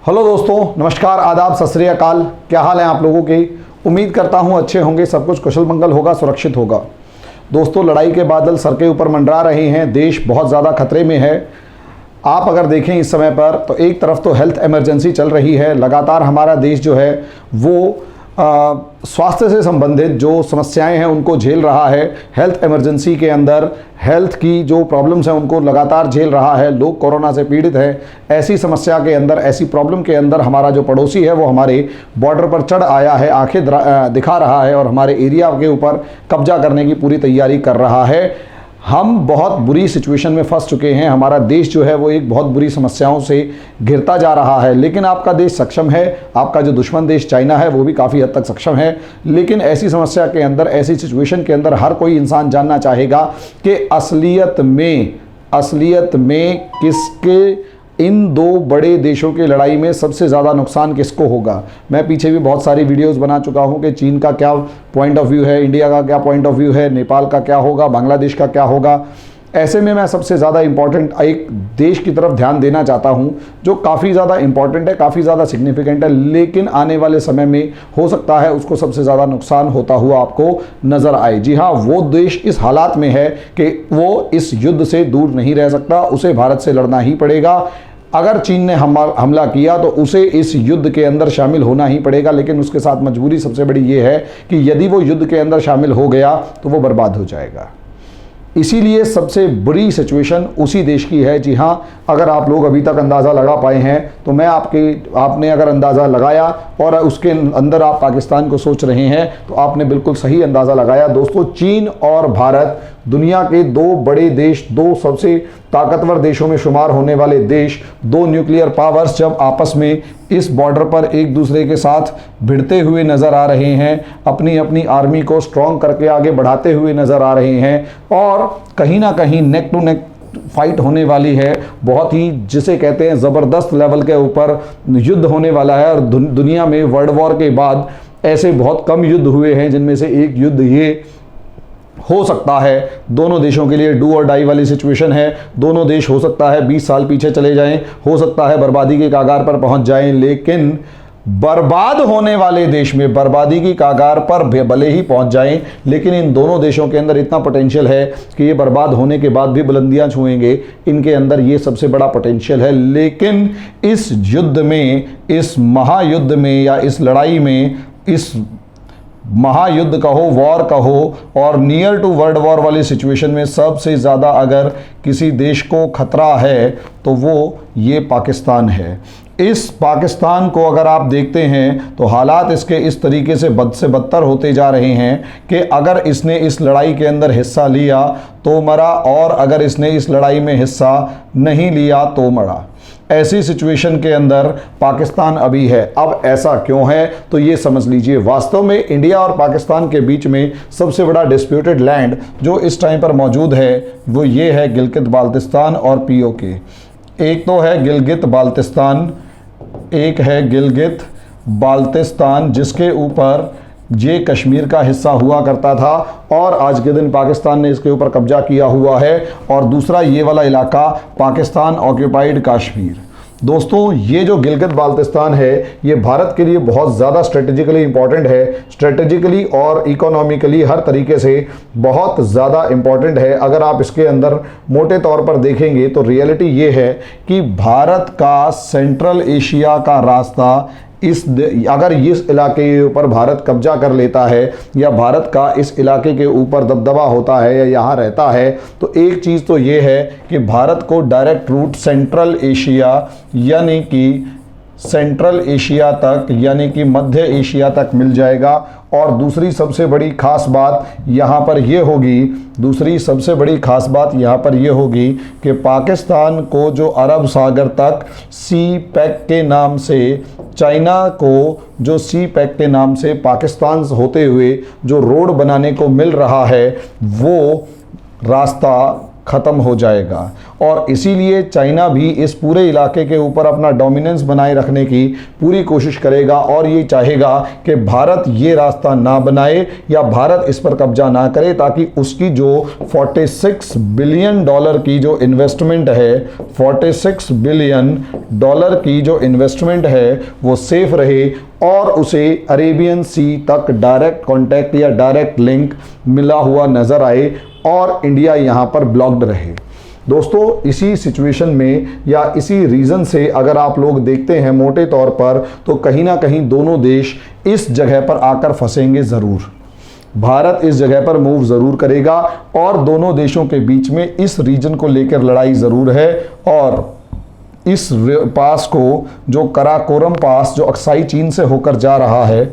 Hello दोस्तों, नमस्कार, आदाब, सत श्री अकाल। क्या हाल है आप लोगों के? उम्मीद करता हूं अच्छे होंगे, सब कुछ कुशल मंगल होगा, सुरक्षित होगा। दोस्तों, लड़ाई के बादल सर के ऊपर मंडरा रहे हैं, देश बहुत ज़्यादा खतरे में है। आप अगर देखें इस समय पर तो एक तरफ तो हेल्थ इमरजेंसी चल रही है, लगातार हमारा देश जो है वो स्वास्थ्य से संबंधित जो समस्याएं हैं उनको झेल रहा है। हेल्थ इमरजेंसी के अंदर हेल्थ की जो प्रॉब्लम्स हैं उनको लगातार झेल रहा है। लोग कोरोना से पीड़ित हैं। ऐसी समस्या के अंदर, ऐसी प्रॉब्लम के अंदर हमारा जो पड़ोसी है वो हमारे बॉर्डर पर चढ़ आया है, आंखें दिखा रहा है और हमारे एरिया के ऊपर कब्जा करने की पूरी तैयारी कर रहा है। हम बहुत बुरी सिचुएशन में फंस चुके हैं। हमारा देश जो है वो एक बहुत बुरी समस्याओं से घिरता जा रहा है। लेकिन आपका देश सक्षम है, आपका जो दुश्मन देश चाइना है वो भी काफ़ी हद तक सक्षम है। लेकिन ऐसी समस्या के अंदर, ऐसी सिचुएशन के अंदर हर कोई इंसान जानना चाहेगा कि असलियत में किसके, इन दो बड़े देशों की लड़ाई में सबसे ज़्यादा नुकसान किसको होगा। मैं पीछे भी बहुत सारी वीडियोस बना चुका हूं कि चीन का क्या पॉइंट ऑफ व्यू है, इंडिया का क्या पॉइंट ऑफ व्यू है, नेपाल का क्या होगा, बांग्लादेश का क्या होगा। ऐसे में मैं सबसे ज़्यादा इम्पॉर्टेंट एक देश की तरफ ध्यान देना चाहता हूं जो काफ़ी ज़्यादा इम्पॉर्टेंट है, काफ़ी ज़्यादा सिग्निफिकेंट है, लेकिन आने वाले समय में हो सकता है उसको सबसे ज़्यादा नुकसान होता हुआ आपको नज़र आए। जी हाँ, वो देश इस हालात में है कि वो इस युद्ध से दूर नहीं रह सकता, उसे भारत से लड़ना ही पड़ेगा। अगर चीन ने हमला किया तो उसे इस युद्ध के अंदर शामिल होना ही पड़ेगा, लेकिन उसके साथ मजबूरी सबसे बड़ी ये है कि यदि वो युद्ध के अंदर शामिल हो गया तो वो बर्बाद हो जाएगा। इसीलिए सबसे बुरी सिचुएशन उसी देश की है। जी हाँ, अगर आप लोग अभी तक अंदाज़ा लगा पाए हैं तो आपने अगर अंदाज़ा लगाया और उसके अंदर आप पाकिस्तान को सोच रहे हैं तो आपने बिल्कुल सही अंदाज़ा लगाया। दोस्तों, चीन और भारत दुनिया के दो बड़े देश, दो सबसे ताकतवर देशों में शुमार होने वाले देश, दो न्यूक्लियर पावर्स जब आपस में इस बॉर्डर पर एक दूसरे के साथ भिड़ते हुए नज़र आ रहे हैं, अपनी अपनी आर्मी को स्ट्रॉन्ग करके आगे बढ़ाते हुए नज़र आ रहे हैं और कहीं ना कहीं नेक टू नेक फाइट होने वाली है। बहुत ही, जिसे कहते हैं, ज़बरदस्त लेवल के ऊपर युद्ध होने वाला है। और दुनिया में वर्ल्ड वॉर के बाद ऐसे बहुत कम युद्ध हुए हैं जिनमें से एक युद्ध ये हो सकता है। दोनों देशों के लिए डू और डाई वाली सिचुएशन है। दोनों देश हो सकता है 20 साल पीछे चले जाएं, हो सकता है बर्बादी के कागार पर पहुंच जाएं, लेकिन बर्बाद होने वाले देश में बर्बादी की कागार पर भले ही पहुंच जाएं, लेकिन इन दोनों देशों के अंदर इतना पोटेंशियल है कि ये बर्बाद होने के बाद भी बुलंदियां छुएंगे। इनके अंदर ये सबसे बड़ा पोटेंशियल है। लेकिन इस युद्ध में, इस महायुद्ध में या इस लड़ाई में, इस महायुद्ध कहो, वॉर कहो, और नियर टू वर्ल्ड वॉर वाली सिचुएशन में सबसे ज़्यादा अगर किसी देश को खतरा है तो वो ये पाकिस्तान है। इस पाकिस्तान को अगर आप देखते हैं तो हालात इसके इस तरीके से बद से बदतर होते जा रहे हैं कि अगर इसने इस लड़ाई के अंदर हिस्सा लिया तो मरा, और अगर इसने इस लड़ाई में हिस्सा नहीं लिया तो मरा। ऐसी सिचुएशन के अंदर पाकिस्तान अभी है। अब ऐसा क्यों है तो ये समझ लीजिए। वास्तव में इंडिया और पाकिस्तान के बीच में सबसे बड़ा डिस्प्यूटेड लैंड जो इस टाइम पर मौजूद है वो ये है गिलगित बाल्टिस्तान और पीओके। एक तो है गिलगित बाल्टिस्तान, एक है गिलगित बाल्टिस्तान, जिसके ऊपर ये कश्मीर का हिस्सा हुआ करता था और आज के दिन पाकिस्तान ने इसके ऊपर कब्जा किया हुआ है। और दूसरा ये वाला इलाका पाकिस्तान ऑक्यूपाइड कश्मीर। दोस्तों, ये जो गिलगित बाल्टिस्तान है ये भारत के लिए बहुत ज़्यादा स्ट्रेटेजिकली इंपॉर्टेंट है। स्ट्रेटेजिकली और इकोनॉमिकली हर तरीके से बहुत ज़्यादा इंपॉर्टेंट है। अगर आप इसके अंदर मोटे तौर पर देखेंगे तो रियलिटी ये है कि भारत का सेंट्रल एशिया का रास्ता, अगर इस इलाके के ऊपर भारत कब्जा कर लेता है या भारत का इस इलाके के ऊपर दबदबा होता है या यहाँ रहता है तो एक चीज़ तो ये है कि भारत को डायरेक्ट रूट सेंट्रल एशिया यानी कि सेंट्रल एशिया तक, यानी कि मध्य एशिया तक मिल जाएगा। और दूसरी सबसे बड़ी खास बात यहाँ पर यह होगी कि पाकिस्तान को जो अरब सागर तक सी पैक के नाम से, चाइना को जो सी पैक के नाम से पाकिस्तान होते हुए जो रोड बनाने को मिल रहा है वो रास्ता ख़त्म हो जाएगा। और इसीलिए चाइना भी इस पूरे इलाके के ऊपर अपना डोमिनेंस बनाए रखने की पूरी कोशिश करेगा और ये चाहेगा कि भारत ये रास्ता ना बनाए या भारत इस पर कब्जा ना करे, ताकि उसकी जो 46 बिलियन डॉलर की जो इन्वेस्टमेंट है, 46 बिलियन डॉलर की जो इन्वेस्टमेंट है वो सेफ रहे और उसे अरेबियन सी तक डायरेक्ट कांटेक्ट या डायरेक्ट लिंक मिला हुआ नजर आए और इंडिया यहाँ पर ब्लॉक्ड रहे। दोस्तों इसी सिचुएशन में या इसी रीज़न से अगर आप लोग देखते हैं मोटे तौर पर, तो कहीं ना कहीं दोनों देश इस जगह पर आकर फंसेंगे ज़रूर। भारत इस जगह पर मूव ज़रूर करेगा और दोनों देशों के बीच में इस रीजन को लेकर लड़ाई ज़रूर है। और इस पास को, जो कराकोरम पास जो अक्साई चीन से होकर जा रहा है,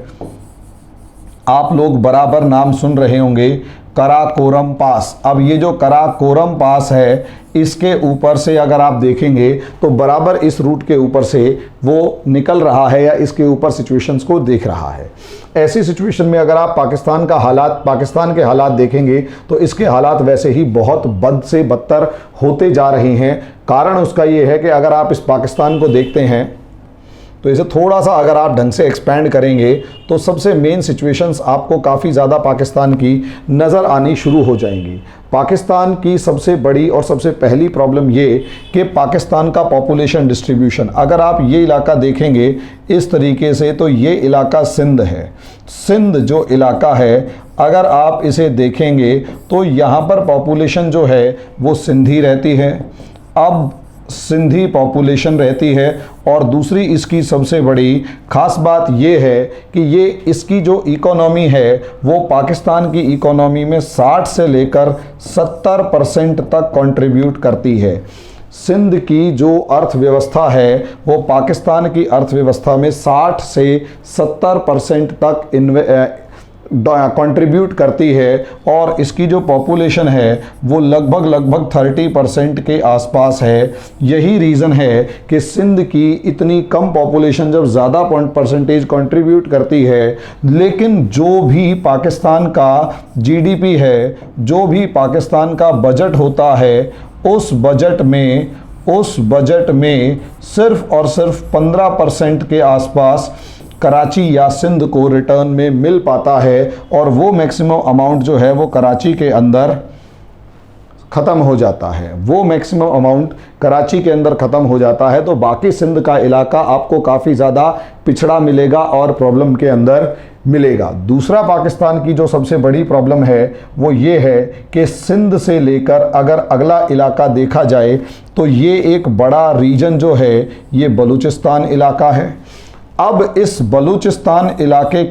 आप लोग बराबर नाम सुन रहे होंगे, कराकोरम पास। अब ये जो कराकोरम पास है, इसके ऊपर से अगर आप देखेंगे तो बराबर इस रूट के ऊपर से वो निकल रहा है या इसके ऊपर सिचुएशंस को देख रहा है। ऐसी सिचुएशन में अगर आप पाकिस्तान के हालात देखेंगे तो इसके हालात वैसे ही बहुत बद से बदतर होते जा रहे हैं। कारण उसका ये है कि अगर आप इस पाकिस्तान को देखते हैं तो इसे थोड़ा सा अगर आप ढंग से एक्सपैंड करेंगे तो सबसे मेन सिचुएशंस आपको काफ़ी ज़्यादा पाकिस्तान की नज़र आनी शुरू हो जाएंगी। पाकिस्तान की सबसे बड़ी और सबसे पहली प्रॉब्लम ये कि पाकिस्तान का पॉपुलेशन डिस्ट्रीब्यूशन, अगर आप ये इलाका देखेंगे इस तरीके से तो ये इलाका सिंध है। सिंध जो इलाका है, अगर आप इसे देखेंगे तो यहाँ पर पॉपुलेशन जो है वो सिंधी रहती है। अब सिंधी पॉपुलेशन रहती है और दूसरी इसकी सबसे बड़ी ख़ास बात ये है कि ये इसकी जो इकोनॉमी है वो पाकिस्तान की इकोनॉमी में 60 से लेकर 70% तक कंट्रीब्यूट करती है। सिंध की जो अर्थव्यवस्था है वो पाकिस्तान की अर्थव्यवस्था में 60 से 70% तक कंट्रीब्यूट करती है और इसकी जो पॉपुलेशन है वो लगभग 30% के आसपास है। यही रीज़न है कि सिंध की इतनी कम पॉपुलेशन जब ज़्यादा परसेंटेज कंट्रीब्यूट करती है, लेकिन जो भी पाकिस्तान का जीडीपी है, जो भी पाकिस्तान का बजट होता है, उस बजट में सिर्फ और सिर्फ 15% के आसपास कराची या सिंध को रिटर्न में मिल पाता है और वो मैक्सिमम अमाउंट जो है वो कराची के अंदर ख़त्म हो जाता है। वो मैक्सिमम अमाउंट कराची के अंदर ख़त्म हो जाता है। तो बाकी सिंध का इलाका आपको काफ़ी ज़्यादा पिछड़ा मिलेगा और प्रॉब्लम के अंदर मिलेगा। दूसरा पाकिस्तान की जो सबसे बड़ी प्रॉब्लम है वो ये है कि सिंध से लेकर अगर अगला इलाका देखा जाए तो ये एक बड़ा रीजन जो है ये बलूचिस्तान इलाका है। अब इस बलूचिस्तान इलाके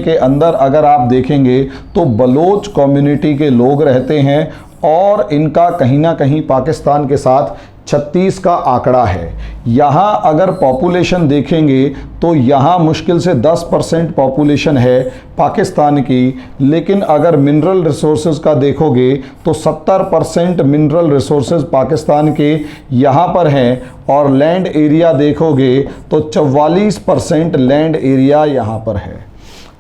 के अंदर अगर आप देखेंगे तो बलोच कम्युनिटी के लोग रहते हैं और इनका कहीं ना कहीं पाकिस्तान के साथ 36 का आंकड़ा है। यहाँ अगर पॉपुलेशन देखेंगे तो यहाँ मुश्किल से 10% पॉपुलेशन है पाकिस्तान की, लेकिन अगर मिनरल रिसोर्सेज का देखोगे तो 70% मिनरल रिसोर्सेज पाकिस्तान के यहाँ पर हैं और लैंड एरिया देखोगे तो 44% लैंड एरिया यहाँ पर है।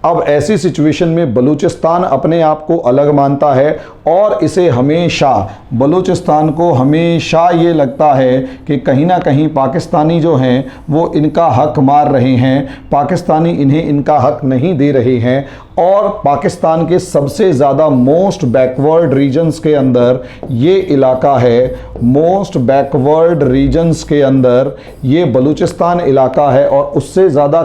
अब ऐसी सिचुएशन में बलूचिस्तान अपने आप को अलग मानता है और इसे हमेशा, बलूचिस्तान को हमेशा ये लगता है कि कहीं ना कहीं पाकिस्तानी जो हैं वो इनका हक मार रहे हैं, पाकिस्तानी इन्हें इनका हक नहीं दे रहे हैं। और पाकिस्तान के सबसे ज़्यादा मोस्ट बैकवर्ड रीजन्स के अंदर ये इलाका है, मोस्ट बैकवर्ड रीजन्स के अंदर ये बलूचिस्तान इलाका है। और उससे ज़्यादा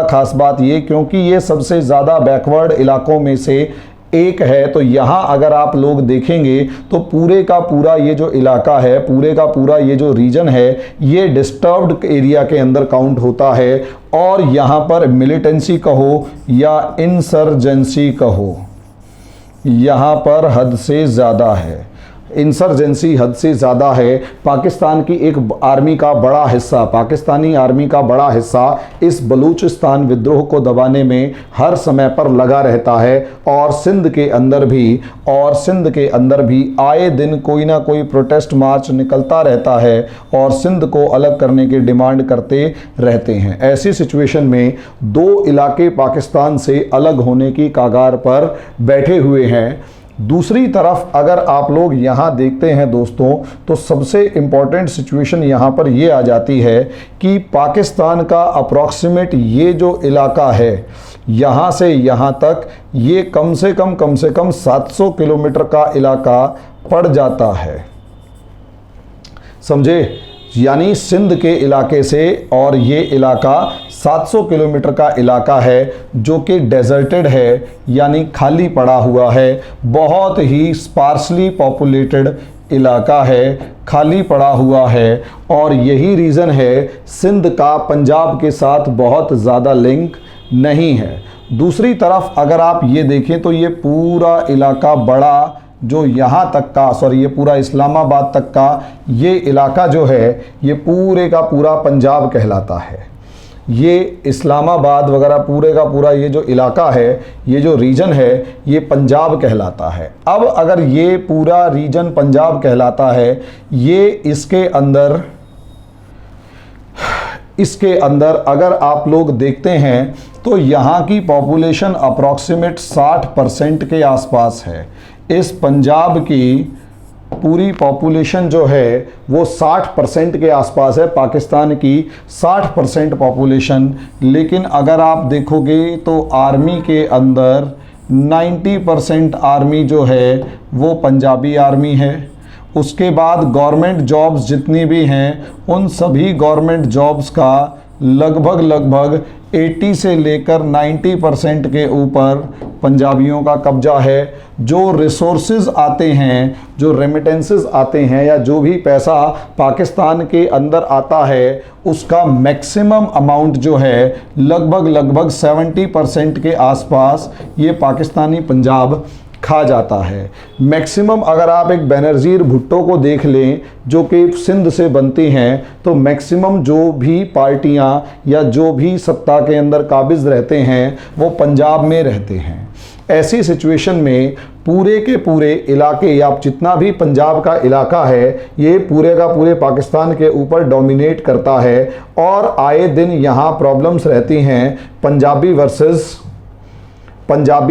ख़ास बात ये क्योंकि ये सबसे ज़्यादा बैकवर्ड इलाकों में से एक है। तो यहाँ अगर आप लोग देखेंगे तो पूरे का पूरा ये जो इलाका है, पूरे का पूरा ये जो रीजन है, ये डिस्टर्ब्ड एरिया के अंदर काउंट होता है। और यहाँ पर मिलिटेंसी कहो या इंसर्जेंसी कहो, यहाँ पर हद से ज़्यादा है। इंसर्जेंसी हद से ज़्यादा है। पाकिस्तान की एक आर्मी का बड़ा हिस्सा, पाकिस्तानी आर्मी का बड़ा हिस्सा इस बलूचिस्तान विद्रोह को दबाने में हर समय पर लगा रहता है। और सिंध के अंदर भी आए दिन कोई ना कोई प्रोटेस्ट मार्च निकलता रहता है और सिंध को अलग करने की डिमांड करते रहते हैं। ऐसी सिचुएशन में दो इलाके पाकिस्तान से अलग होने की कगार पर बैठे हुए हैं। दूसरी तरफ अगर आप लोग यहाँ देखते हैं दोस्तों, तो सबसे इम्पॉर्टेंट सिचुएशन यहाँ पर ये आ जाती है कि पाकिस्तान का अप्रॉक्सीमेट ये जो इलाका है यहाँ से यहाँ तक, ये कम से कम 700 किलोमीटर का इलाका पड़ जाता है, समझे। यानी सिंध के इलाके से और ये इलाका 700 किलोमीटर का इलाका है जो कि डेजर्टेड है, यानी खाली पड़ा हुआ है। बहुत ही स्पार्सली पॉपुलेटेड इलाका है, खाली पड़ा हुआ है। और यही रीज़न है सिंध का पंजाब के साथ बहुत ज़्यादा लिंक नहीं है। दूसरी तरफ अगर आप ये देखें तो ये पूरा इलाका बड़ा जो यहाँ तक का ये पूरा इस्लामाबाद तक का ये इलाका जो है ये पूरे का पूरा पंजाब कहलाता है। ये इस्लामाबाद वगैरह पूरे का पूरा ये जो इलाका है, ये जो रीजन है, ये पंजाब कहलाता है। अब अगर ये पूरा रीजन पंजाब कहलाता है, ये इसके अंदर अगर आप लोग देखते हैं तो यहाँ की पॉपुलेशन अप्रॉक्सीमेट 60% के आसपास है। इस पंजाब की पूरी पॉपुलेशन जो है वो 60% के आसपास है, पाकिस्तान की 60% पॉपुलेशन। लेकिन अगर आप देखोगे तो आर्मी के अंदर 90% आर्मी जो है वो पंजाबी आर्मी है। उसके बाद गवर्नमेंट जॉब्स जितनी भी हैं उन सभी गवर्नमेंट जॉब्स का लगभग 80 से लेकर 90% के ऊपर पंजाबियों का कब्जा है। जो रिसोर्सेज आते हैं, जो रेमिटेंसेस आते हैं या जो भी पैसा पाकिस्तान के अंदर आता है, उसका मैक्सिमम अमाउंट जो है लगभग 70% के आसपास ये पाकिस्तानी पंजाब खा जाता है। मैक्सिमम अगर आप एक बेनज़ीर भुट्टो को देख लें जो कि सिंध से बनती हैं, तो मैक्सिमम जो भी पार्टियां या जो भी सत्ता के अंदर काबिज़ रहते हैं वो पंजाब में रहते हैं। ऐसी सिचुएशन में पूरे के पूरे इलाके या जितना भी पंजाब का इलाका है ये पूरे का पूरे पाकिस्तान के ऊपर डोमिनेट करता है। और आए दिन यहाँ प्रॉब्लम्स रहती हैं पंजाबी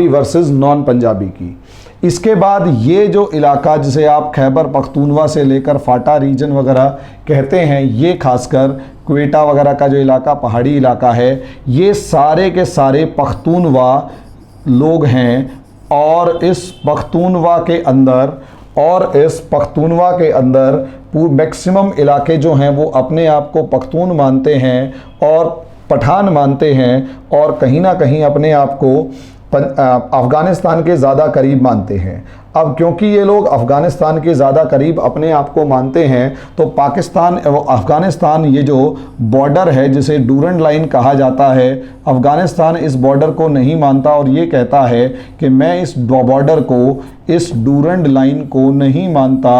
वर्सेस नॉन पंजाबी की। इसके बाद ये जो इलाका जिसे आप खैबर पख्तूनवा से लेकर फाटा रीजन वगैरह कहते हैं, ये खासकर क्वेटा वगैरह का जो इलाका पहाड़ी इलाका है, ये सारे के सारे पख्तूनवा लोग हैं। और इस पख्तूनवा के अंदर मैक्सिमम इलाके जो हैं वो अपने आप को पख्तून मानते हैं और पठान मानते हैं और कहीं ना कहीं अपने आप को अफ़गानिस्तान के ज़्यादा करीब मानते हैं। अब क्योंकि ये लोग अफ़गानिस्तान के ज़्यादा करीब अपने आप को मानते हैं, तो पाकिस्तान अफ़गानिस्तान ये जो बॉर्डर है जिसे डूरंड लाइन कहा जाता है, अफ़गानिस्तान इस बॉर्डर को नहीं मानता और ये कहता है कि मैं इस बॉर्डर को, इस डूरंड लाइन को नहीं मानता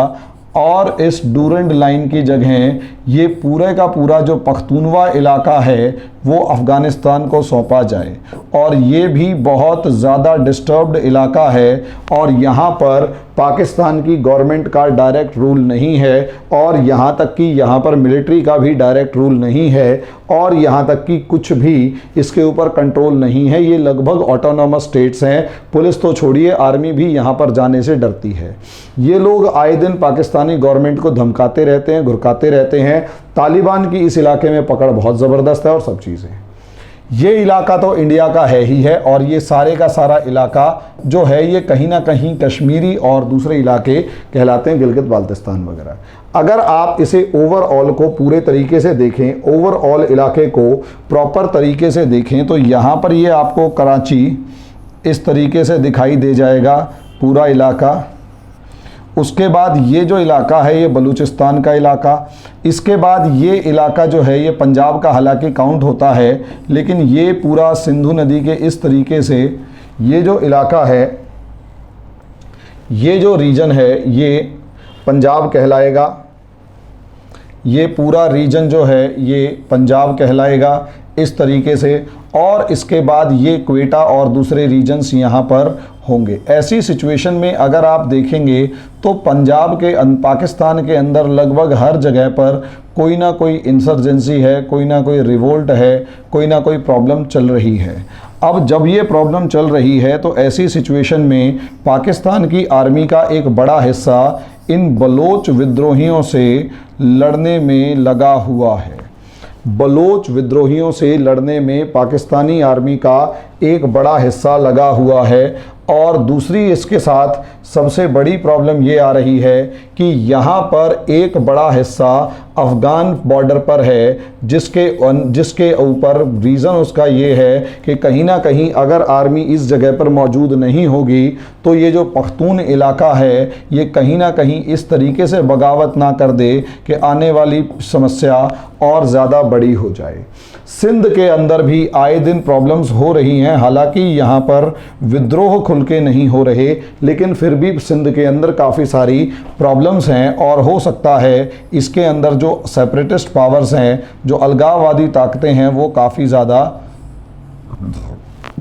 और इस डूरंड लाइन की जगह ये पूरे का पूरा जो पख्तूनवा इलाका है वो अफ़गानिस्तान को सौंपा जाए। और ये भी बहुत ज़्यादा डिस्टर्ब्ड इलाका है और यहाँ पर पाकिस्तान की गवर्नमेंट का डायरेक्ट रूल नहीं है और यहाँ तक कि यहाँ पर मिलिट्री का भी डायरेक्ट रूल नहीं है और यहाँ तक कि कुछ भी इसके ऊपर कंट्रोल नहीं है। ये लगभग ऑटोनॉमस स्टेट्स हैं। पुलिस तो छोड़िए, आर्मी भी यहाँ पर जाने से डरती है। ये लोग आए दिन पाकिस्तानी गवर्नमेंट को धमकाते रहते हैं, घुरकाते रहते हैं। तालिबान की इस इलाके में पकड़ बहुत ज़बरदस्त है और सब चीज़ें। ये इलाका तो इंडिया का है ही है और ये सारे का सारा इलाका जो है ये कहीं ना कहीं कश्मीरी और दूसरे इलाके कहलाते हैं, गिलगित बाल्टिस्तान वगैरह। अगर आप इसे ओवरऑल को पूरे तरीके से देखें, ओवरऑल इलाके को प्रॉपर तरीके से देखें, तो यहाँ पर ये आपको कराची इस तरीके से दिखाई दे जाएगा पूरा इलाका। उसके बाद ये जो इलाका है ये बलूचिस्तान का इलाका। इसके बाद ये इलाका जो है ये पंजाब का हालांकि काउंट होता है, लेकिन ये पूरा सिंधु नदी के इस तरीके से ये जो इलाका है, ये जो रीजन है ये पंजाब कहलाएगा। ये पूरा रीजन जो है ये पंजाब कहलाएगा इस तरीके से, और इसके बाद ये क्वेटा और दूसरे रीजन्स यहाँ पर होंगे। ऐसी सिचुएशन में अगर आप देखेंगे तो पंजाब के पाकिस्तान के अंदर लगभग हर जगह पर कोई ना कोई इंसर्जेंसी है, कोई ना कोई रिवोल्ट है, कोई ना कोई प्रॉब्लम चल रही है। अब जब ये प्रॉब्लम चल रही है तो ऐसी सिचुएशन में पाकिस्तान की आर्मी का एक बड़ा हिस्सा इन बलोच विद्रोहियों से लड़ने में लगा हुआ है। बलोच विद्रोहियों से लड़ने में पाकिस्तानी आर्मी का एक बड़ा हिस्सा लगा हुआ है। और दूसरी इसके साथ सबसे बड़ी प्रॉब्लम ये आ रही है कि यहाँ पर एक बड़ा हिस्सा अफ़गान बॉर्डर पर है, जिसके ऊपर रीज़न उसका ये है कि कहीं ना कहीं अगर आर्मी इस जगह पर मौजूद नहीं होगी तो ये जो पख्तून इलाका है ये कहीं ना कहीं इस तरीके से बगावत ना कर दे कि आने वाली समस्या और ज़्यादा बड़ी हो जाए। सिंध के अंदर भी आए दिन प्रॉब्लम्स हो रही हैं, हालांकि यहाँ पर विद्रोह खुल के नहीं हो रहे, लेकिन फिर भी सिंध के अंदर काफ़ी सारी प्रॉब्लम्स हैं और हो सकता है इसके अंदर जो सेपरेटिस्ट पावर्स हैं, जो अलगाववादी ताकतें हैं, वो काफ़ी ज़्यादा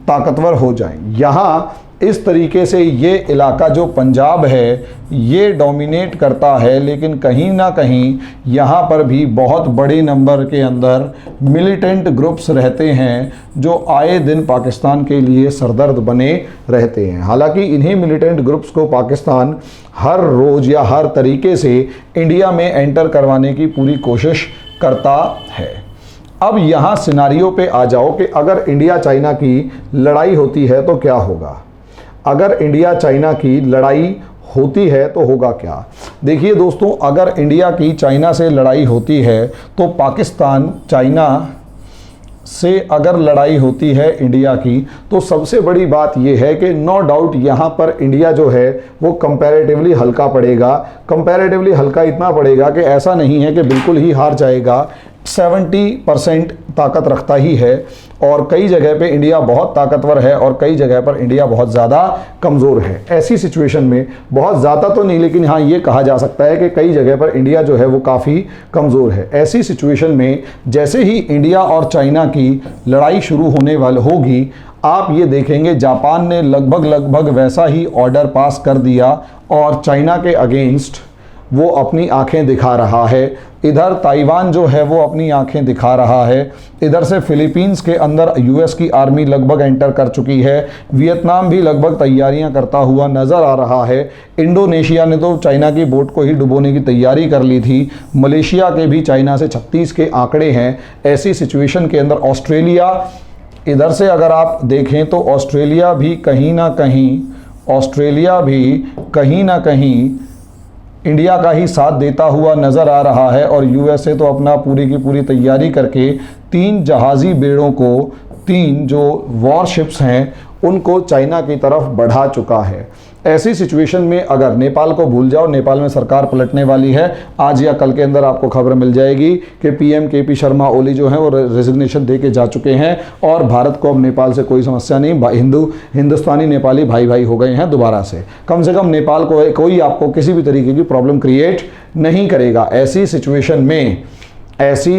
ताकतवर हो जाएं। यहाँ इस तरीके से ये इलाका जो पंजाब है ये डोमिनेट करता है, लेकिन कहीं ना कहीं यहाँ पर भी बहुत बड़े नंबर के अंदर मिलिटेंट ग्रुप्स रहते हैं जो आए दिन पाकिस्तान के लिए सरदर्द बने रहते हैं। हालांकि इन्हीं मिलिटेंट ग्रुप्स को पाकिस्तान हर रोज़ या हर तरीके से इंडिया में एंटर करवाने की पूरी कोशिश करता है। अब यहाँ सिनारियो पे आ जाओ कि अगर इंडिया चाइना की लड़ाई होती है तो क्या होगा। अगर इंडिया चाइना की लड़ाई होती है तो होगा क्या। देखिए दोस्तों, अगर इंडिया की चाइना से लड़ाई होती है तो पाकिस्तान चाइना से अगर लड़ाई होती है इंडिया की तो सबसे बड़ी बात यह है कि नो डाउट यहाँ पर इंडिया जो है वो कंपैरेटिवली हल्का पड़ेगा। कंपैरेटिवली हल्का इतना पड़ेगा कि ऐसा नहीं है कि बिल्कुल ही हार जाएगा, 70% ताकत रखता ही है। और कई जगह पे इंडिया बहुत ताकतवर है और कई जगह पर इंडिया बहुत ज़्यादा कमज़ोर है। ऐसी सिचुएशन में बहुत ज़्यादा तो नहीं, लेकिन हाँ ये कहा जा सकता है कि कई जगह पर इंडिया जो है वो काफ़ी कमज़ोर है। ऐसी सिचुएशन में जैसे ही इंडिया और चाइना की लड़ाई शुरू होने वाली होगी, आप ये देखेंगे जापान ने लगभग वैसा ही ऑर्डर पास कर दिया और चाइना के अगेंस्ट वो अपनी आंखें दिखा रहा है। इधर ताइवान जो है वो अपनी आंखें दिखा रहा है। इधर से फिलीपींस के अंदर यूएस की आर्मी लगभग एंटर कर चुकी है। वियतनाम भी लगभग तैयारियां करता हुआ नज़र आ रहा है। इंडोनेशिया ने तो चाइना की बोट को ही डुबोने की तैयारी कर ली थी। मलेशिया के भी चाइना से 36 के आंकड़े हैं। ऐसी सिचुएशन के अंदर ऑस्ट्रेलिया, इधर से अगर आप देखें तो ऑस्ट्रेलिया भी कहीं ना कहीं इंडिया का ही साथ देता हुआ नज़र आ रहा है। और यूएसए तो अपना पूरी की पूरी तैयारी करके 3 जहाज़ी बेड़ों को, 3 जो वॉरशिप्स हैं उनको चाइना की तरफ बढ़ा चुका है। ऐसी सिचुएशन में अगर नेपाल को भूल जाओ, नेपाल में सरकार पलटने वाली है। आज या कल के अंदर आपको खबर मिल जाएगी कि पीएम केपी शर्मा ओली जो हैं वो रेजिग्नेशन दे के जा चुके हैं और भारत को अब नेपाल से कोई समस्या नहीं। हिंदुस्तानी नेपाली भाई भाई हो गए हैं दोबारा से। कम नेपाल को कोई आपको किसी भी तरीके की प्रॉब्लम क्रिएट नहीं करेगा। ऐसी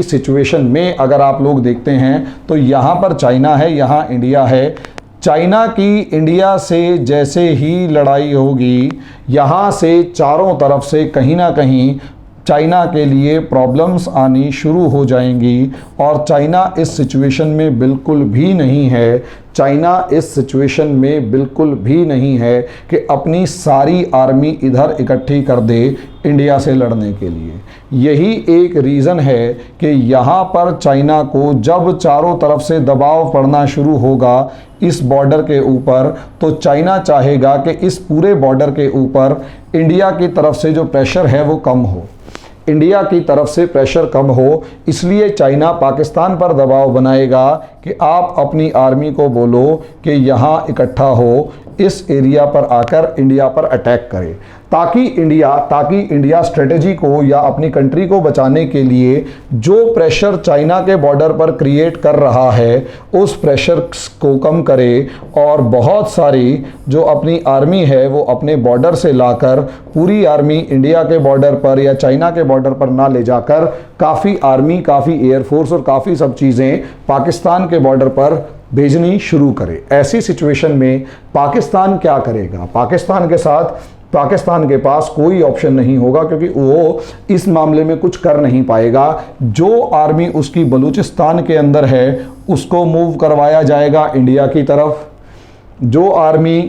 सिचुएशन में अगर आप लोग देखते हैं तो यहाँ पर चाइना है, यहाँ इंडिया है। चाइना की इंडिया से जैसे ही लड़ाई होगी, यहाँ से चारों तरफ से कहीं ना कहीं चाइना के लिए प्रॉब्लम्स आनी शुरू हो जाएंगी। और चाइना इस सिचुएशन में बिल्कुल भी नहीं है, बिल्कुल भी नहीं है कि अपनी सारी आर्मी इधर इकट्ठी कर दे इंडिया से लड़ने के लिए। यही एक रीज़न है कि यहाँ पर चाइना को जब चारों तरफ से दबाव पड़ना शुरू होगा इस बॉर्डर के ऊपर, तो चाइना चाहेगा कि इस पूरे बॉर्डर के ऊपर इंडिया की तरफ से जो प्रेशर है वो कम हो, इसलिए चाइना पाकिस्तान पर दबाव बनाएगा कि आप अपनी आर्मी को बोलो कि यहाँ इकट्ठा हो, इस एरिया पर आकर इंडिया पर अटैक करे, ताकि इंडिया स्ट्रेटेजी को या अपनी कंट्री को बचाने के लिए जो प्रेशर चाइना के बॉर्डर पर क्रिएट कर रहा है उस प्रेशर को कम करे और बहुत सारी जो अपनी आर्मी है वो अपने बॉर्डर से लाकर पूरी आर्मी इंडिया के बॉर्डर पर या चाइना के बॉर्डर पर ना ले जाकर काफ़ी आर्मी, काफ़ी एयरफोर्स और काफ़ी सब चीज़ें पाकिस्तान के बॉर्डर पर भेजनी शुरू करे। ऐसी सिचुएशन में पाकिस्तान क्या करेगा? पाकिस्तान के पास कोई ऑप्शन नहीं होगा, क्योंकि वो इस मामले में कुछ कर नहीं पाएगा। जो आर्मी उसकी बलूचिस्तान के अंदर है उसको मूव करवाया जाएगा इंडिया की तरफ। जो आर्मी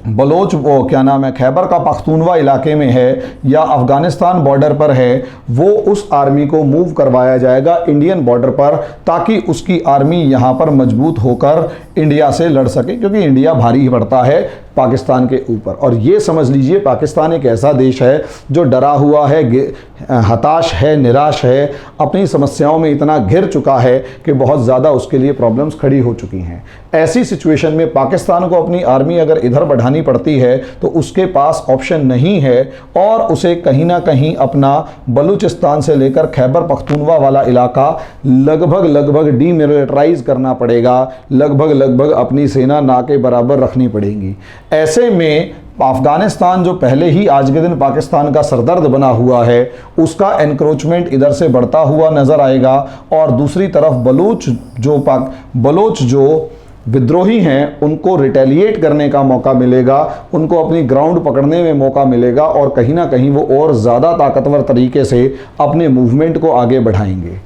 खैबर का पख्तूनवा इलाके में है या अफ़गानिस्तान बॉर्डर पर है, वो उस आर्मी को मूव करवाया जाएगा इंडियन बॉर्डर पर, ताकि उसकी आर्मी यहाँ पर मजबूत होकर इंडिया से लड़ सके, क्योंकि इंडिया भारी पड़ता है पाकिस्तान के ऊपर। और ये समझ लीजिए पाकिस्तान एक ऐसा देश है जो डरा हुआ है, हताश है, निराश है, अपनी समस्याओं में इतना घिर चुका है कि बहुत ज़्यादा उसके लिए प्रॉब्लम्स खड़ी हो चुकी हैं। ऐसी सिचुएशन में पाकिस्तान को अपनी आर्मी अगर इधर बढ़ानी पड़ती है तो उसके पास ऑप्शन नहीं है और उसे कहीं ना कहीं अपना बलूचिस्तान से लेकर खैबर पख्तूनवा वाला इलाका लगभग डीमिलिटराइज करना पड़ेगा, लगभग अपनी सेना ना के बराबर रखनी पड़ेगी। ऐसे में अफगानिस्तान जो पहले ही आज के दिन पाकिस्तान का सरदर्द बना हुआ है, उसका एनक्रोचमेंट इधर से बढ़ता हुआ नज़र आएगा और दूसरी तरफ बलोच जो विद्रोही हैं उनको रिटेलिएट करने का मौका मिलेगा, उनको अपनी ग्राउंड पकड़ने में मौका मिलेगा और कहीं ना कहीं वो और ज़्यादा ताकतवर तरीके से अपने मूवमेंट को आगे बढ़ाएंगे।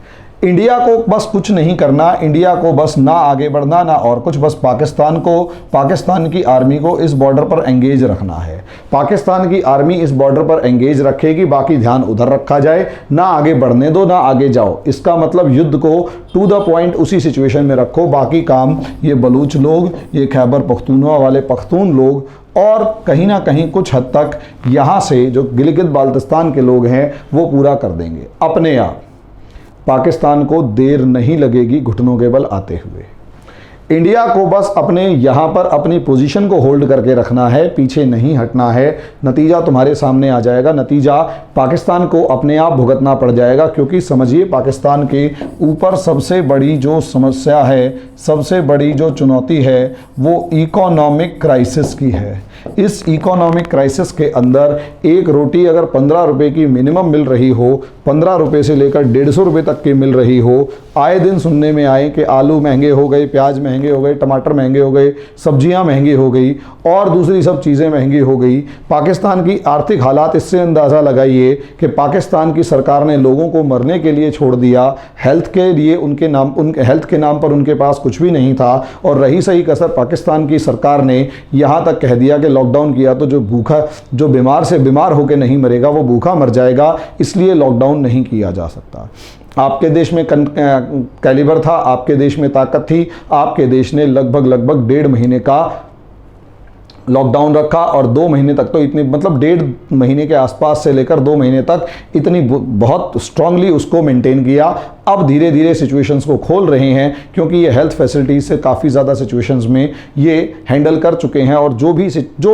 इंडिया को बस कुछ नहीं करना, इंडिया को बस ना आगे बढ़ना ना और कुछ, बस पाकिस्तान की आर्मी को इस बॉर्डर पर एंगेज रखना है। पाकिस्तान की आर्मी इस बॉर्डर पर एंगेज रखेगी, बाकी ध्यान उधर रखा जाए, ना आगे बढ़ने दो ना आगे जाओ। इसका मतलब युद्ध को टू द पॉइंट उसी सिचुएशन में रखो, बाकी काम ये बलूच लोग, ये खैबर पख्तूनवा वाले पख्तून लोग और कहीं ना कहीं कुछ हद तक यहाँ से जो गिलगित बाल्टिस्तान के लोग हैं वो पूरा कर देंगे अपने आप। पाकिस्तान को देर नहीं लगेगी घुटनों के बल आते हुए। इंडिया को बस अपने यहाँ पर अपनी पोजीशन को होल्ड करके रखना है, पीछे नहीं हटना है। नतीजा तुम्हारे सामने आ जाएगा, नतीजा पाकिस्तान को अपने आप भुगतना पड़ जाएगा, क्योंकि समझिए पाकिस्तान के ऊपर सबसे बड़ी जो समस्या है, सबसे बड़ी जो चुनौती है वो इकोनॉमिक क्राइसिस की है। इस इकोनॉमिक क्राइसिस के अंदर एक रोटी अगर 15 रुपये की मिनिमम मिल रही हो, 15 रुपये से लेकर 150 रुपये तक की मिल रही हो, आए दिन सुनने में आए कि आलू महंगे हो गए, प्याज महंगे हो गए, टमाटर महंगे हो गए, सब्जियां महंगी हो गई और दूसरी सब चीज़ें महंगी हो गई। पाकिस्तान की आर्थिक हालात, इससे अंदाज़ा लगाइए कि पाकिस्तान की सरकार ने लोगों को मरने के लिए छोड़ दिया, हेल्थ के लिए हेल्थ के नाम पर उनके पास कुछ भी नहीं था। और रही सही कसर पाकिस्तान की सरकार ने यहाँ तक कह दिया कि लॉकडाउन किया तो जो बीमार से बीमार होकर नहीं मरेगा वो भूखा मर जाएगा, इसलिए लॉकडाउन नहीं किया जा सकता। आपके देश में कैलिबर था, आपके देश में ताकत थी, आपके देश ने लगभग 1.5 महीने का लॉकडाउन रखा और 2 महीने तक तो इतनी, मतलब 1.5 महीने के आसपास से लेकर 2 महीने तक इतनी बहुत स्ट्रांगली उसको मेंटेन किया। अब धीरे धीरे सिचुएशंस को खोल रहे हैं, क्योंकि ये हेल्थ फैसिलिटीज से काफ़ी ज़्यादा सिचुएशंस में ये हैंडल कर चुके हैं और जो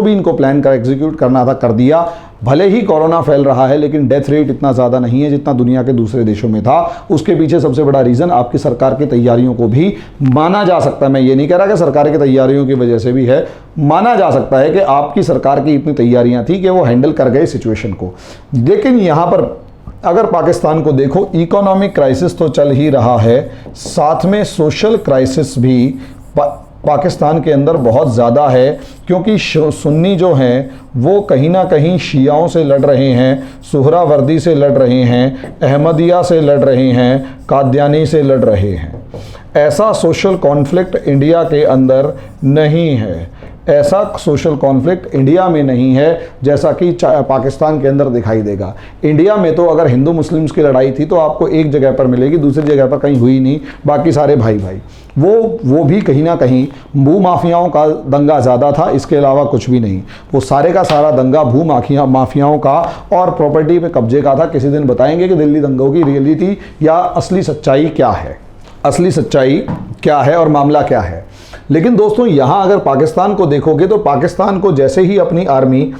भी इनको प्लान कर एग्जीक्यूट करना था कर दिया। भले ही कोरोना फैल रहा है लेकिन डेथ रेट इतना ज़्यादा नहीं है जितना दुनिया के दूसरे देशों में था। उसके पीछे सबसे बड़ा रीज़न आपकी सरकार की तैयारियों को भी माना जा सकता है। मैं ये नहीं कह रहा कि सरकार की तैयारियों की वजह से भी है, माना जा सकता है कि आपकी सरकार की इतनी तैयारियां थी कि वो हैंडल कर गए सिचुएशन को। लेकिन यहाँ पर अगर पाकिस्तान को देखो, इकोनॉमिक क्राइसिस तो चल ही रहा है, साथ में सोशल क्राइसिस भी पाकिस्तान के अंदर बहुत ज़्यादा है, क्योंकि सुन्नी जो हैं वो कहीं ना कहीं शियाओं से लड़ रहे हैं, सुहरावर्दी से लड़ रहे हैं, अहमदिया से लड़ रहे हैं, कादियानी से लड़ रहे हैं। ऐसा सोशल कॉन्फ्लिक्ट इंडिया के अंदर नहीं है, ऐसा सोशल कॉन्फ्लिक्ट इंडिया में नहीं है जैसा कि पाकिस्तान के अंदर दिखाई देगा। इंडिया में तो अगर हिंदू मुस्लिम्स की लड़ाई थी तो आपको एक जगह पर मिलेगी, दूसरी जगह पर कहीं हुई नहीं, बाकी सारे भाई भाई। वो भी कहीं ना कहीं भू माफियाओं का दंगा ज़्यादा था, इसके अलावा कुछ भी नहीं। वो सारे का सारा दंगा भू माफियाओं का और प्रॉपर्टी पे कब्जे का था। किसी दिन बताएंगे कि दिल्ली दंगों की रियलिटी या असली सच्चाई क्या है। असली सच्चाई क्या है और मामला क्या है। लेकिन दोस्तों यहाँ अगर पाकिस्तान को देखोगे तो पाकिस्तान को जैसे ही अपनी आर्मी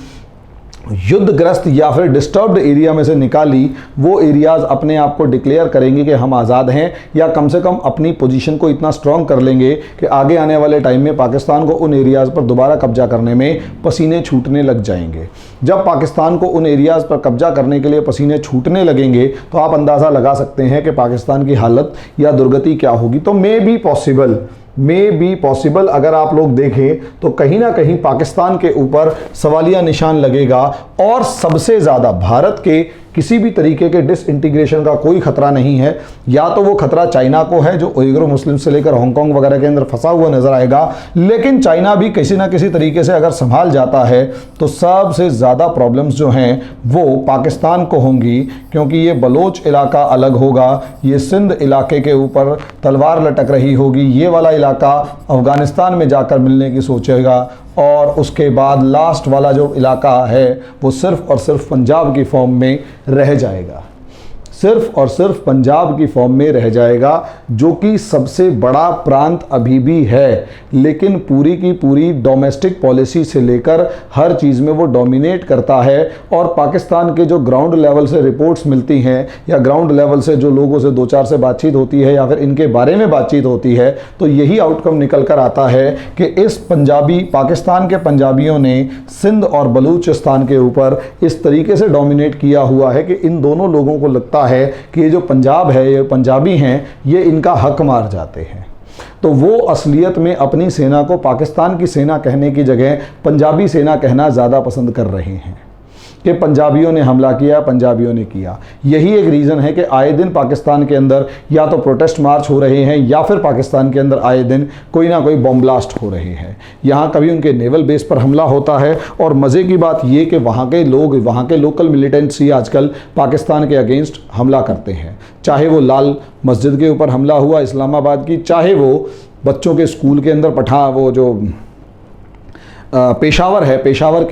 युद्धग्रस्त या फिर डिस्टर्ब्ड एरिया में से निकाली, वो एरियाज अपने आप को डिक्लेयर करेंगे कि हम आज़ाद हैं, या कम से कम अपनी पोजीशन को इतना स्ट्रांग कर लेंगे कि आगे आने वाले टाइम में पाकिस्तान को उन एरियाज़ पर दोबारा कब्जा करने में पसीने छूटने लग जाएंगे। जब पाकिस्तान को उन एरियाज़ पर कब्जा करने के लिए पसीने छूटने लगेंगे तो आप अंदाज़ा लगा सकते हैं कि पाकिस्तान की हालत या दुर्गति क्या होगी। तो मे बी पॉसिबल अगर आप लोग देखें तो कहीं ना कहीं पाकिस्तान के ऊपर सवालिया निशान लगेगा, और सबसे ज़्यादा भारत के किसी भी तरीके के डिसइंटीग्रेशन का कोई खतरा नहीं है। या तो वो खतरा चाइना को है जो उइगर मुस्लिम से लेकर हांगकांग वगैरह के अंदर फंसा हुआ नजर आएगा, लेकिन चाइना भी किसी ना किसी तरीके से अगर संभाल जाता है तो सबसे ज़्यादा प्रॉब्लम्स जो हैं वो पाकिस्तान को होंगी, क्योंकि ये बलोच इलाका अलग होगा, ये सिंध इलाके के ऊपर तलवार लटक रही होगी, ये वाला इलाका अफ़गानिस्तान में जाकर मिलने की सोचेगा, और उसके बाद लास्ट वाला जो इलाका है वो सिर्फ़ और सिर्फ पंजाब की फॉर्म में रह जाएगा, सिर्फ और सिर्फ पंजाब की फॉर्म में रह जाएगा, जो कि सबसे बड़ा प्रांत अभी भी है, लेकिन पूरी की पूरी डोमेस्टिक पॉलिसी से लेकर हर चीज़ में वो डोमिनेट करता है। और पाकिस्तान के जो ग्राउंड लेवल से रिपोर्ट्स मिलती हैं या ग्राउंड लेवल से जो लोगों से दो चार से बातचीत होती है या फिर इनके बारे में बातचीत होती है, तो यही आउटकम निकल कर आता है कि इस पाकिस्तान के पंजाबियों ने सिंध और बलूचिस्तान के ऊपर इस तरीके से डोमिनेट किया हुआ है कि इन दोनों लोगों को लगता है कि ये जो पंजाब है, ये पंजाबी हैं, ये इनका हक मार जाते हैं। तो वो असलियत में अपनी सेना को पाकिस्तान की सेना कहने की जगह पंजाबी सेना कहना ज़्यादा पसंद कर रहे हैं कि पंजाबियों ने हमला किया, पंजाबियों ने किया। यही एक रीज़न है कि आए दिन पाकिस्तान के अंदर या तो प्रोटेस्ट मार्च हो रहे हैं या फिर पाकिस्तान के अंदर आए दिन कोई ना कोई बम ब्लास्ट हो रहे हैं। यहाँ कभी उनके नेवल बेस पर हमला होता है, और मज़े की बात ये कि वहाँ के लोग, वहाँ के लोकल मिलिटेंट्स ही आजकल पाकिस्तान के अगेंस्ट हमला करते हैं। चाहे वो लाल मस्जिद के ऊपर हमला हुआ इस्लामाबाद की, चाहे वो बच्चों के स्कूल के अंदर वो जो पेशावर है, पेशावर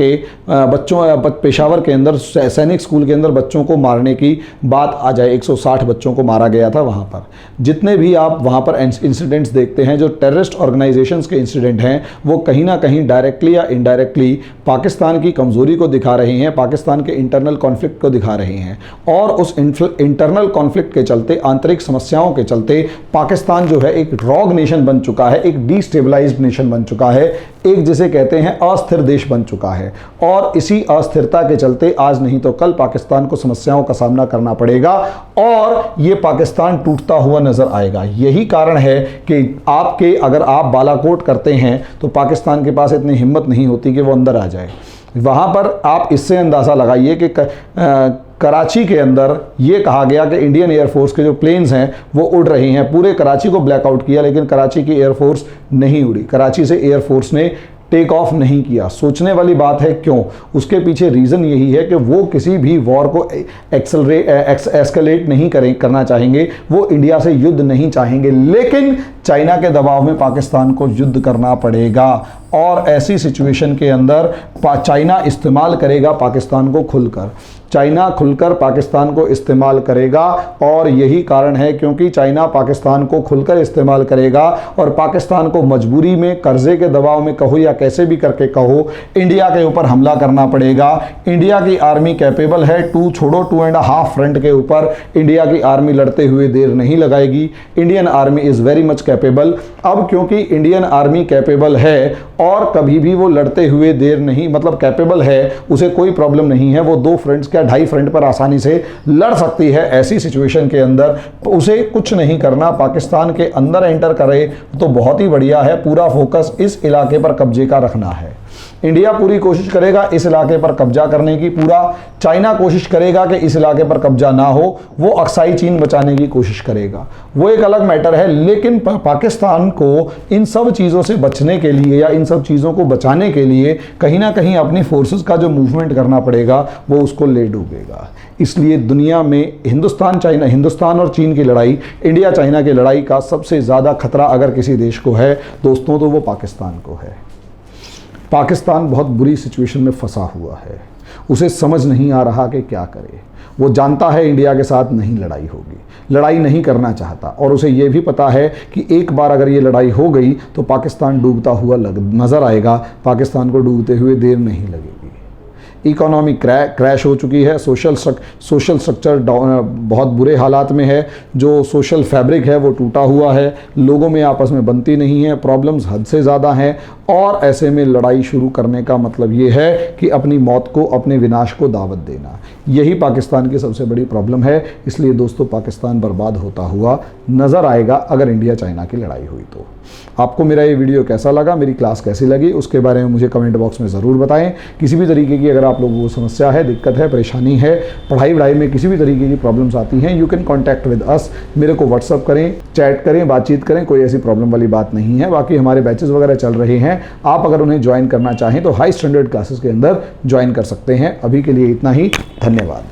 के अंदर सैनिक स्कूल के अंदर बच्चों को मारने की बात आ जाए, 160 बच्चों को मारा गया था वहाँ पर। जितने भी आप वहाँ पर इंसिडेंट्स देखते हैं जो टेररिस्ट ऑर्गेनाइजेशंस के इंसिडेंट हैं, वो कहीं ना कहीं डायरेक्टली या इनडायरेक्टली पाकिस्तान की कमज़ोरी को दिखा रहे हैं, पाकिस्तान के इंटरनल कॉन्फ्लिक्ट को दिखा रहे हैं। और उस इंटरनल कॉन्फ्लिक्ट के चलते, आंतरिक समस्याओं के चलते पाकिस्तान जो है एक रॉग नेशन बन चुका है, एक डिस्टेबलाइज्ड नेशन बन चुका है, एक जिसे कहते हैं अस्थिर देश बन चुका है। और इसी अस्थिरता के चलते आज नहीं तो कल पाकिस्तान को समस्याओं का सामना करना पड़ेगा, और ये पाकिस्तान टूटता हुआ नजर आएगा। यही कारण है कि अगर आप बालाकोट करते हैं तो पाकिस्तान के पास इतनी हिम्मत नहीं होती कि वो अंदर आ जाए। वहाँ पर आप इससे अंदाज़ा लगाइए कि कराची के अंदर ये कहा गया कि इंडियन एयरफोर्स के जो प्लेन्स हैं वो उड़ रही हैं, पूरे कराची को ब्लैकआउट किया, लेकिन कराची की एयरफोर्स नहीं उड़ी, कराची से एयरफोर्स ने टेक ऑफ नहीं किया। सोचने वाली बात है क्यों? उसके पीछे रीज़न यही है कि वो किसी भी वॉर को एस्केलेट नहीं करना चाहेंगे, वो इंडिया से युद्ध नहीं चाहेंगे, लेकिन चाइना के दबाव में पाकिस्तान को युद्ध करना पड़ेगा। और ऐसी सिचुएशन के अंदर चाइना इस्तेमाल करेगा पाकिस्तान को खुलकर, चाइना खुलकर पाकिस्तान को इस्तेमाल करेगा। और यही कारण है क्योंकि चाइना पाकिस्तान को खुलकर इस्तेमाल करेगा और पाकिस्तान को मजबूरी में, कर्जे के दबाव में कहो या कैसे भी करके कहो, इंडिया के ऊपर हमला करना पड़ेगा। इंडिया की आर्मी कैपेबल है, 2.5 फ्रंट के ऊपर इंडिया की आर्मी लड़ते हुए देर नहीं लगाएगी। Indian army is very much capable. अब क्योंकि इंडियन आर्मी कैपेबल है और कभी भी वो लड़ते हुए देर नहीं, मतलब कैपेबल है, उसे कोई प्रॉब्लम नहीं है, वो 2 फ्रंट्स क्या 2.5 फ्रंट पर आसानी से लड़ सकती है। ऐसी सिचुएशन के अंदर उसे कुछ नहीं करना, पाकिस्तान के अंदर एंटर करे तो बहुत ही बढ़िया है। पूरा फोकस इस इलाके पर कब्जे का रखना है। इंडिया पूरी कोशिश करेगा इस इलाके पर कब्जा करने की, पूरा चाइना कोशिश करेगा कि इस इलाके पर कब्जा ना हो, वो अक्साई चीन बचाने की कोशिश करेगा, वो एक अलग मैटर है। लेकिन पाकिस्तान को इन सब चीज़ों से बचने के लिए या इन सब चीज़ों को बचाने के लिए कहीं ना कहीं अपनी फोर्सेस का जो मूवमेंट करना पड़ेगा वो उसको ले डूबेगा। इसलिए दुनिया में हिंदुस्तान और चीन की लड़ाई, इंडिया चाइना की लड़ाई का सबसे ज़्यादा खतरा अगर किसी देश को है दोस्तों तो वो पाकिस्तान को है। पाकिस्तान बहुत बुरी सिचुएशन में फंसा हुआ है, उसे समझ नहीं आ रहा कि क्या करे। वो जानता है इंडिया के साथ नहीं लड़ाई होगी, लड़ाई नहीं करना चाहता, और उसे ये भी पता है कि एक बार अगर ये लड़ाई हो गई तो पाकिस्तान डूबता हुआ नज़र आएगा। पाकिस्तान को डूबते हुए देर नहीं लगेगी। इकोनॉमी क्रैश हो चुकी है, सोशल स्ट्रक्चर बहुत बुरे हालात में है, जो सोशल फैब्रिक है वो टूटा हुआ है, लोगों में आपस में बनती नहीं है, प्रॉब्लम्स हद से ज़्यादा हैं, और ऐसे में लड़ाई शुरू करने का मतलब ये है कि अपनी मौत को, अपने विनाश को दावत देना। यही पाकिस्तान की सबसे बड़ी प्रॉब्लम है। इसलिए दोस्तों पाकिस्तान बर्बाद होता हुआ नज़र आएगा अगर इंडिया चाइना की लड़ाई हुई तो। आपको मेरा ये वीडियो कैसा लगा, मेरी क्लास कैसी लगी, उसके बारे में मुझे कमेंट बॉक्स में ज़रूर बताएं। किसी भी तरीके की अगर आप लोगों को समस्या है, दिक्कत है, परेशानी है, पढ़ाई वढ़ाई में किसी भी तरीके की प्रॉब्लम्स आती हैं, you can contact with us. मेरे को व्हाट्सअप करें, चैट करें, बातचीत करें, कोई ऐसी प्रॉब्लम वाली बात नहीं है। बाकी हमारे बैचेस वगैरह चल रहे हैं, आप अगर उन्हें ज्वाइन करना चाहें तो हाई स्टैंडर्ड क्लासेस के अंदर ज्वाइन कर सकते हैं। अभी के लिए इतना ही, धन्यवाद।